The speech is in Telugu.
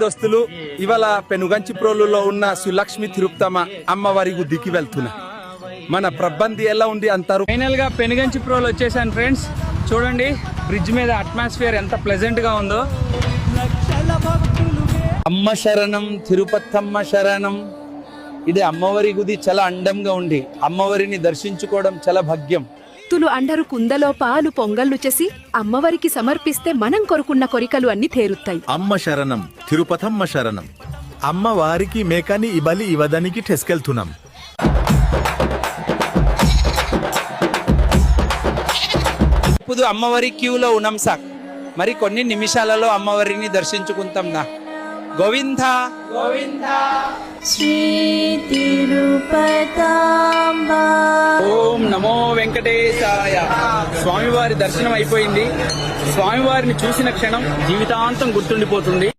దోస్తులు ఇవాళ పెనుగంచిప్రోలులో ఉన్న సులక్ష్మి తిరుపతమ్మ అమ్మవారి గుడికి వెళ్తున్నా. మన ప్రబంధి ఎలా ఉంది అంటారు. ఫైనల్ గా పెనుగంచిప్రోలు వచ్చేసాను ఫ్రెండ్స్. చూడండి బ్రిడ్జ్ మీద అట్మాస్ఫియర్ ఎంత ప్లెజెంట్ గా ఉందో. అమ్మ శరణం తిరుపతమ్మ శరణం. ఇది అమ్మవారి గుడి చాలా అందంగా ఉంది. అమ్మవారిని దర్శించుకోవడం చాలా భాగ్యం. భక్తులు అందరూ కుందలో పాలు పొంగళ్ళు చేసి అమ్మవారికి సమర్పిస్తే మనం కొరుకున్న కోరికలు అన్ని తీరుతాయి. అమ్మ శరణం తిరుపతమ్మ శరణం. అమ్మవారికి మేకని ఇబలి ఇవ్వడానికి టెస్కెళ్తున్నాం. ఇప్పుడు అమ్మవారి క్యూలో ఉన్నాం సార్. మరి కొన్ని నిమిషాలలో అమ్మవారిని దర్శించుకుంటాం నా. గోవింద గోవింద శ్రీ తిరుపతాంబ. ఓం నమో వెంకటేశాయ. స్వామివారి దర్శనం అయిపోయింది. స్వామివారిని చూసిన క్షణం జీవితాంతం గుర్తుండిపోతుంది.